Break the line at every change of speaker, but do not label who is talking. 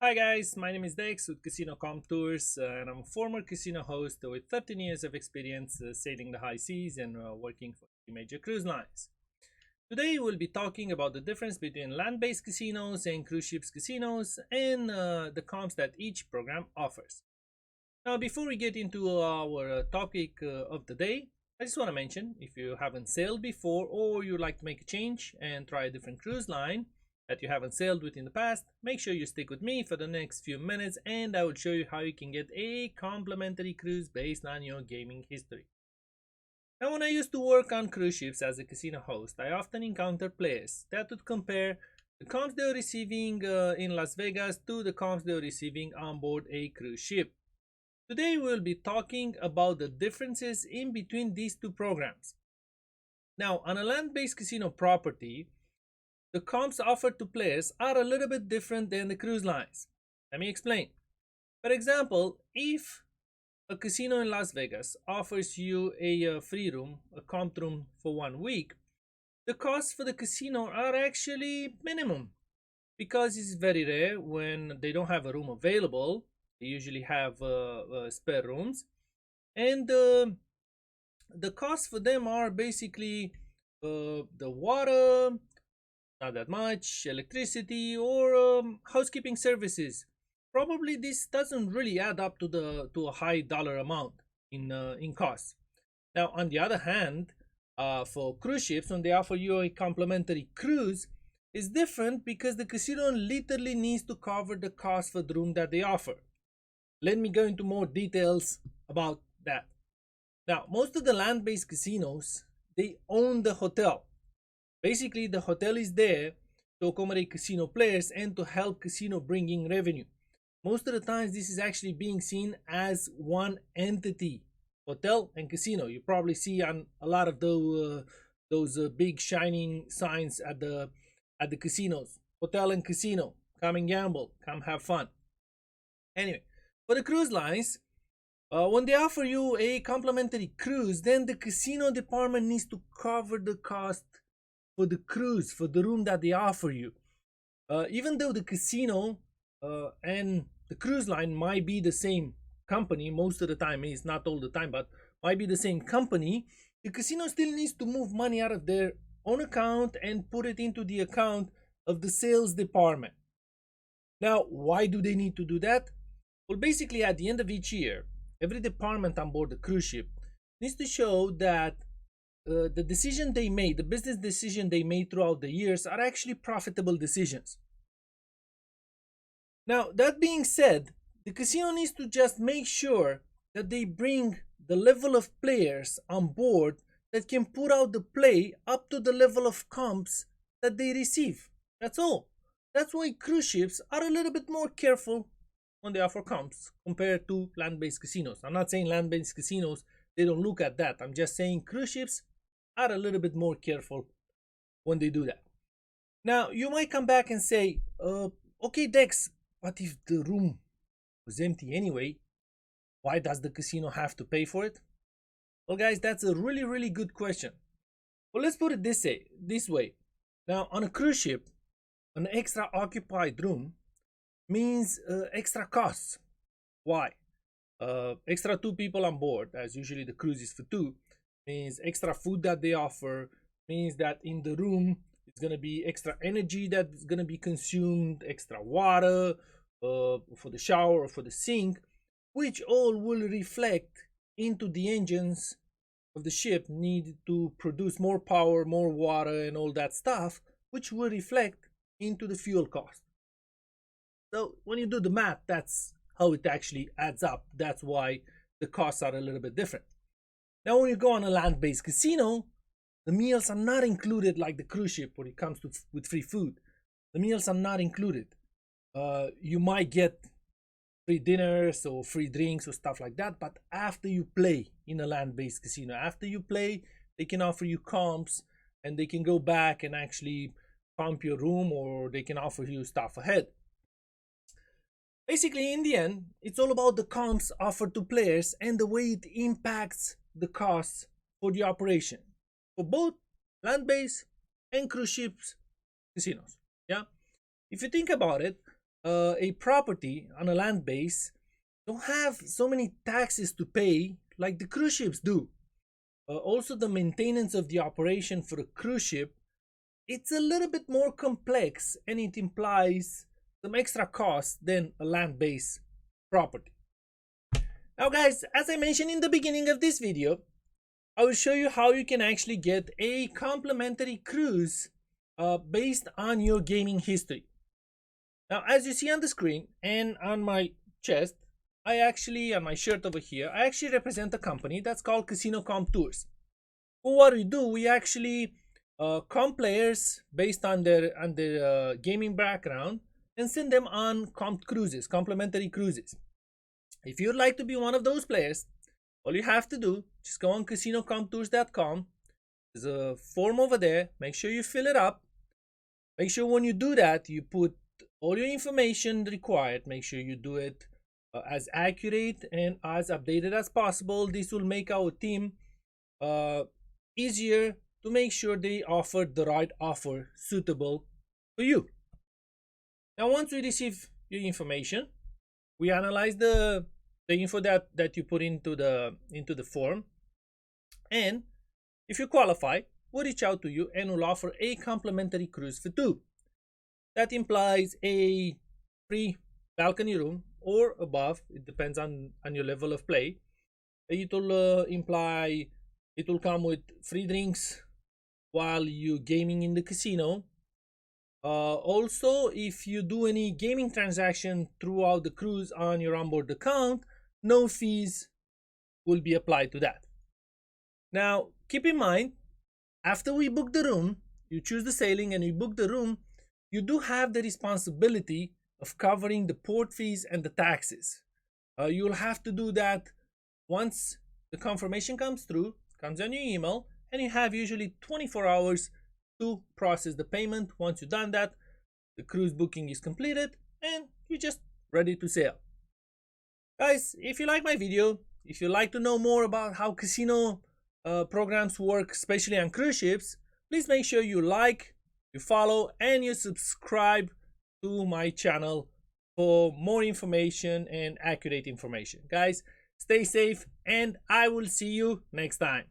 Hi guys, my name is Dex with Casino Com Tours, and I'm a former casino host with 13 years of experience sailing the high seas and working for major cruise lines. Today we'll be talking about the difference between land-based casinos and cruise ships casinos and the comps that each program offers. Now before we get into our topic of the day, I just want to mention if you haven't sailed before or you'd like to make a change and try a different cruise line that you haven't sailed with in the past, make sure you stick with me for the next few minutes and I will show you how you can get a complimentary cruise based on your gaming history. Now, when I used to work on cruise ships as a casino host, I often encountered players that would compare the comps they were receiving in Las Vegas to the comps they were receiving on board a cruise ship. Today we'll be talking about the differences in between these two programs. Now, on a land-based casino property, the comps offered to players are a little bit different than the cruise lines. Let me explain. For example, if a casino in Las Vegas offers you a free room, a comp room for 1 week, the costs for the casino are actually minimum because it's very rare when they don't have a room available. They usually have spare rooms, and the costs for them are basically the water, not that much, electricity, or housekeeping services. Probably this doesn't really add up to a high dollar amount in costs. Now, on the other hand, for cruise ships, when they offer you a complimentary cruise, is different because the casino literally needs to cover the cost for the room that they offer. Let me go into more details about that. Now, most of the land-based casinos, they own the hotel. Basically, the hotel is there to accommodate casino players and to help casino bring in revenue. Most of the times, this is actually being seen as one entity, hotel and casino. You probably see on a lot of those big shining signs at the casinos, hotel and casino. Come and gamble, come have fun. Anyway, for the cruise lines, when they offer you a complimentary cruise, then the casino department needs to cover the cost for the cruise, for the room that they offer you. Even though the casino and the cruise line might be the same company, most of the time is not all the time, but might be the same company, the casino still needs to move money out of their own account and put it into the account of the sales department. Now, why do they need to do that? Well, basically, at the end of each year, every department on board the cruise ship needs to show that the decision they made, the business decision they made throughout the years, are actually profitable decisions. Now, that being said, the casino needs to just make sure that they bring the level of players on board that can put out the play up to the level of comps that they receive. That's all. That's why cruise ships are a little bit more careful when they offer comps compared to land-based casinos. I'm not saying land-based casinos, they don't look at that. I'm just saying cruise ships are a little bit more careful when they do that. Now, you might come back and say, okay, Dex, but if the room was empty anyway, why does the casino have to pay for it? Well, guys, that's a really, really good question. Well, let's put it this way. Now, on a cruise ship, an extra occupied room means extra costs. Why? Extra two people on board, as usually the cruise is for two, means extra food that they offer, means that in the room it's going to be extra energy that's going to be consumed, extra water for the shower or for the sink, which all will reflect into the engines of the ship need to produce more power, more water, and all that stuff, which will reflect into the fuel cost. So when you do the math, that's how it actually adds up. That's why the costs are a little bit different. Now, when you go on a land-based casino, the meals are not included like the cruise ship when it comes to with free food. The meals are not included. You might get free dinners or free drinks or stuff like that, but after you play in a land-based casino, after you play, they can offer you comps and they can go back and actually comp your room, or they can offer you stuff ahead. Basically, in the end, it's all about the comps offered to players and the way it impacts the costs for the operation for both land-based and cruise ships casinos. Yeah, if you think about it, a property on a land base don't have so many taxes to pay like the cruise ships do. Also, the maintenance of the operation for a cruise ship, it's a little bit more complex and it implies some extra cost than a land-based property. Now guys, as I mentioned in the beginning of this video, I will show you how you can actually get a complimentary cruise based on your gaming history. Now, as you see on the screen and on my chest, on my shirt over here, I actually represent a company that's called Casino Comp Tours. Well, what we do, we actually comp players based on their gaming background and send them on comp cruises, complimentary cruises. If you'd like to be one of those players, all you have to do, just go on casinocomptours.com. There's a form over there. Make sure you fill it up. Make sure when you do that, you put all your information required. Make sure you do it as accurate and as updated as possible. This will make our team easier to make sure they offer the right offer suitable for you. Now, once we receive your information, we analyze the info that you put into the form, and if you qualify, we'll reach out to you and we'll offer a complimentary cruise for two. That implies a free balcony room or above. It depends on your level of play. It will come with free drinks while you gaming in the casino. Also, if you do any gaming transaction throughout the cruise on your onboard account, no fees will be applied to that. Now, keep in mind, after we book the room, you choose the sailing and you book the room, you do have the responsibility of covering the port fees and the taxes. You'll have to do that once the confirmation comes on your email, and you have usually 24 hours to process the payment. Once you've done that, the cruise booking is completed and you're just ready to sail. Guys, if you like my video, if you like to know more about how casino programs work, especially on cruise ships, please make sure you like, you follow, and you subscribe to my channel for more information and accurate information. Guys, stay safe and I will see you next time.